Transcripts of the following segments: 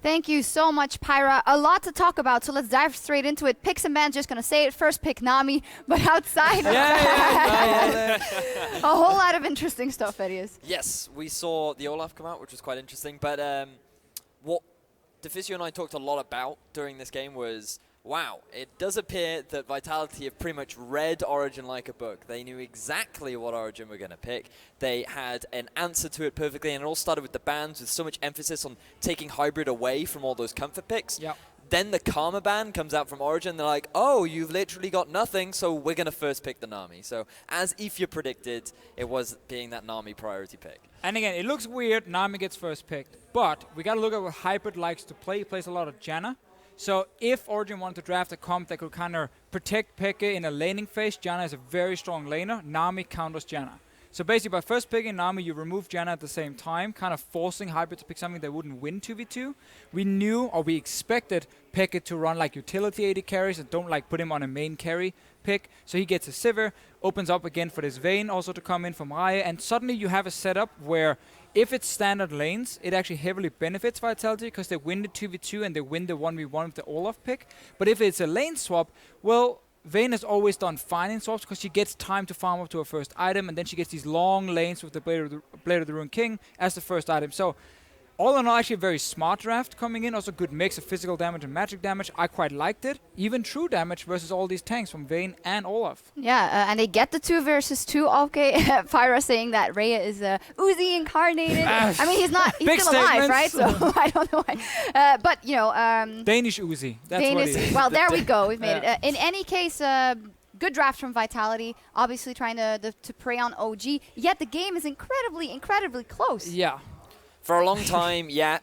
Thank you so much, Pyra. A lot to talk about, so let's dive straight into it. Picks and bans, just going to say it first, pick Nami. But outside of that, a whole lot of interesting stuff, Elias. Yes, we saw the Olaf come out, which was quite interesting. But what Deficio and I talked a lot about during this game was, wow, it does appear that Vitality have pretty much read Origen like a book. They knew exactly what Origen were going to pick. They had an answer to it perfectly, and it all started with the bans with so much emphasis on taking Hybrid away from all those comfort picks. Yep. Then the Karma ban comes out from Origen. They're like, oh, you've literally got nothing, so we're going to first pick the Nami. So as Ifya predicted, it was being that Nami priority pick. And again, it looks weird, Nami gets first picked. But we got to look at what Hybrid likes to play. He plays a lot of Janna. So if Origen wanted to draft a comp that could kind of protect Peke in a laning phase, Janna is a very strong laner. Nami counters Janna. So basically by first picking Nami, you remove Janna at the same time, kind of forcing Hybrid to pick something that wouldn't win 2v2. We knew, or we expected, Peke to run like utility AD carries and don't like put him on a main carry pick. So he gets a Sivir, opens up again for this Vayne also to come in from Reje, and suddenly you have a setup where if it's standard lanes, it actually heavily benefits Vitality because they win the 2v2 and they win the 1v1 with the Olaf pick. But if it's a lane swap, well, Vayne has always done fine in swaps because she gets time to farm up to her first item, and then she gets these long lanes with the Blade of the Ruined King as the first item. So all in all, actually a very smart draft coming in. Also good mix of physical damage and magic damage. I quite liked it. Even true damage versus all these tanks from Vayne and Olaf. Yeah, and they get the 2 versus 2. Okay, Pyra saying that Reje is Uzi incarnated. I mean, he's still alive, right? So I don't know why. But, you know... Danish Uzi. That's Danish, what he is. well, there we go. We've made it. In any case... good draft from Vitality, obviously trying to prey on OG, yet the game is incredibly close. Yeah. For a long time, yeah.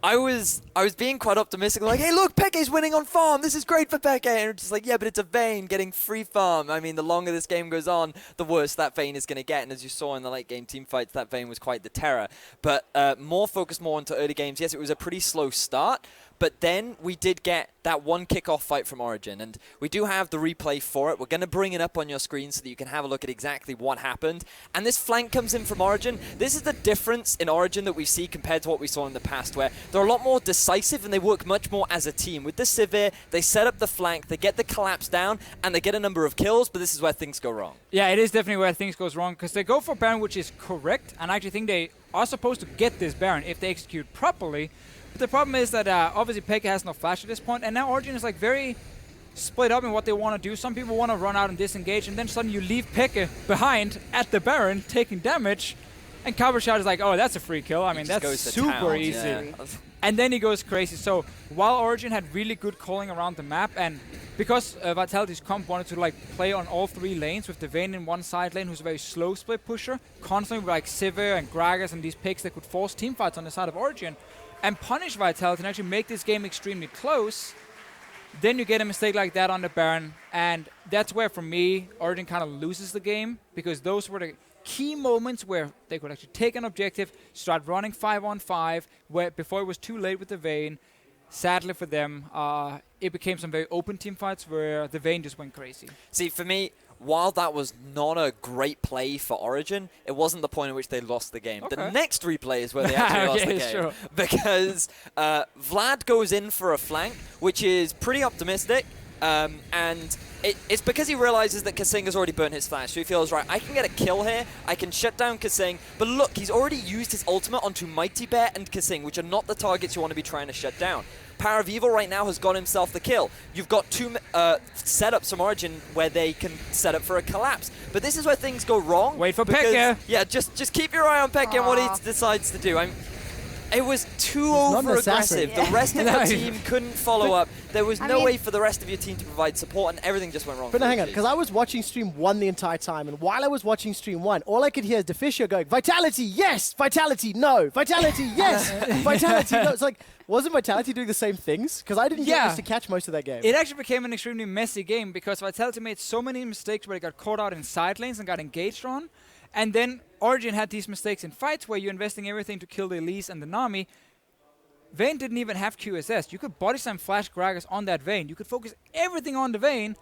I was being quite optimistic, like, hey, look, Peke's winning on farm. This is great for Peke. And it's just like, yeah, but it's a Vayne getting free farm. I mean, the longer this game goes on, the worse that Vayne is going to get. And as you saw in the late game team fights, that Vayne was quite the terror. But more focused more into early games. Yes, it was a pretty slow start. But then we did get that one kickoff fight from Origen, and we do have the replay for it. We're going to bring it up on your screen so that you can have a look at exactly what happened. And this flank comes in from Origen. This is the difference in Origen that we see compared to what we saw in the past, where they're a lot more decisive and they work much more as a team. With the Sivir, they set up the flank, they get the collapse down, and they get a number of kills, but this is where things go wrong. Yeah, it is definitely where things goes wrong, because they go for Baron, which is correct, and I actually think they are supposed to get this Baron if they execute properly. But the problem is that obviously Peke has no flash at this point, and now Origen is like very split up in what they want to do. Some people want to run out and disengage, and then suddenly you leave Peke behind at the Baron taking damage, and Cabochard is like, oh, that's a free kill. I mean, that's super easy. Yeah. And then he goes crazy. So while Origen had really good calling around the map, and because Vitality's comp wanted to like play on all 3 lanes with the Vayne in one side lane, who's a very slow split pusher, constantly with like Sivir and Gragas and these picks that could force teamfights on the side of Origen, and punish Vitality and actually make this game extremely close, then you get a mistake like that on the Baron, and that's where, for me, Origen kind of loses the game, because those were the key moments where they could actually take an objective, start running 5-on-5, where before it was too late with the Vayne. Sadly for them, it became some very open team fights where the Vayne just went crazy. See, for me, while that was not a great play for Origen, it wasn't the point at which they lost the game. Okay. The next replay is where they actually lost the game. Sure. Because Vlad goes in for a flank, which is pretty optimistic, and it's because he realizes that kaSing has already burnt his flash, so he feels, right, I can get a kill here, I can shut down kaSing, but look, he's already used his ultimate onto MightyBear and kaSing, which are not the targets you want to be trying to shut down. PowerOfEvil right now has got himself the kill. You've got 2 setups from Origen where they can set up for a collapse. But this is where things go wrong. Wait for Peke. Yeah, just keep your eye on Peke and what he decides to do. It was too over-aggressive. The rest of your team couldn't follow up. There was no way for the rest of your team to provide support, and everything just went wrong. But hang on, because I was watching stream 1 the entire time, and while I was watching stream 1, all I could hear is Deficio going, Vitality, yes! Vitality, no! Vitality, yes! Vitality, no! It's like, wasn't Vitality doing the same things? Because I didn't get this to catch most of that game. It actually became an extremely messy game, because Vitality made so many mistakes where they got caught out in side lanes and got engaged on. And then Origen had these mistakes in fights where you're investing everything to kill the Elise and the Nami. Vayne didn't even have QSS. You could body slam flash Gragas on that Vayne. You could focus everything on the Vayne.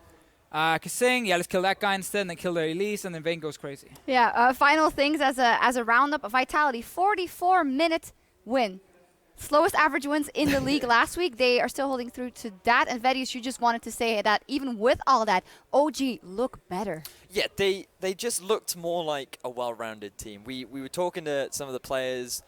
kaSing, let's kill that guy instead, and then kill the Elise, and then Vayne goes crazy. Yeah, final things as a roundup of Vitality. 44-minute win. Slowest average wins in the league last week. They are still holding through to that. And Vedius, you just wanted to say that even with all that, OG look better. Yeah, they just looked more like a well-rounded team. We were talking to some of the players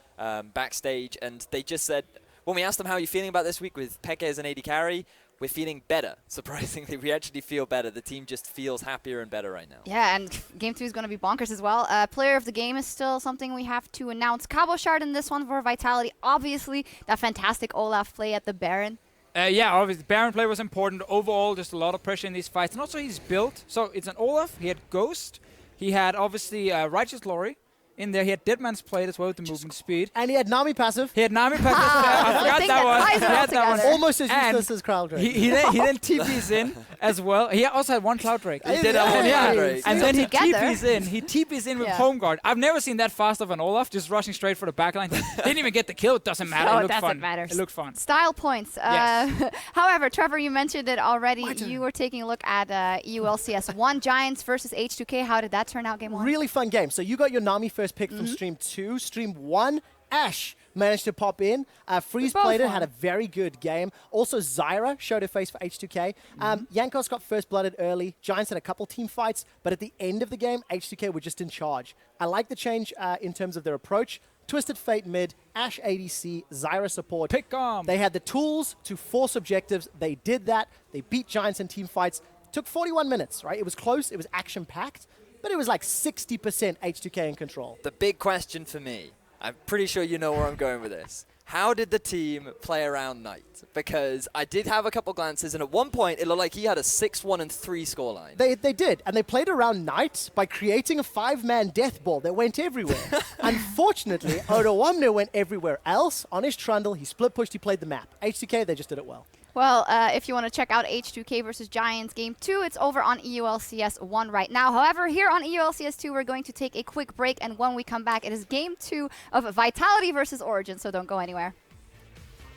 backstage, and they just said, when we asked them how are you feeling about this week with Peke as an AD carry, we're feeling better. Surprisingly, we actually feel better. The team just feels happier and better right now. Yeah, and Game 2 is going to be bonkers as well. Player of the game is still something we have to announce. Cabochard in this one for Vitality. Obviously, that fantastic Olaf play at the Baron. Yeah, obviously, Baron play was important. Overall, just a lot of pressure in these fights. And also, he's built. So it's an Olaf. He had Ghost. He had, obviously, Righteous Glory in there. He had Deadman's Plate as well with the movement speed. And he had Nami passive. He had Nami passive. I forgot that one. He had that one. Almost as useless as Cloud Drake. He then TPs in as well. He also had one Cloud Drake. He did have one Cloud Drake. And then he Together. TPs in. He TPs in with Home Guard. I've never seen that fast of an Olaf, just rushing straight for the backline. Didn't even get the kill. It doesn't matter. No, It looked it fun. doesn't matter. It looked fun. Style points. Yes. However, Trevor, you mentioned it already. You were taking a look at EULCS 1 Giants versus H2K. How did that turn out, game 1? Really fun game. So you got your Nami first pick from Stream 2. Stream 1, Ashe managed to pop in. Freeze played it, had a very good game. Also, Zyra showed her face for H2K. Jankos got first blooded early. Giants had a couple team fights, but at the end of the game, H2K were just in charge. I like the change in terms of their approach. Twisted Fate mid, Ashe ADC, Zyra support. Pick 'em. They had the tools to force objectives. They did that. They beat Giants in team fights. Took 41 minutes, right? It was close. It was action-packed. But it was like 60% H2K in control. The big question for me, I'm pretty sure you know where I'm going with this. How did the team play around Knight? Because I did have a couple glances, and at one point, it looked like he had a 6-1 and 3 scoreline. They did, and they played around Knight by creating a 5-man death ball that went everywhere. Unfortunately, Odawamne went everywhere else. On his trundle, he split pushed, he played the map. H2K, they just did it well. Well, if you want to check out H2K versus Giants Game 2, it's over on EULCS 1 right now. However, here on EULCS 2, we're going to take a quick break, and when we come back, it is Game 2 of Vitality versus Origen, so don't go anywhere.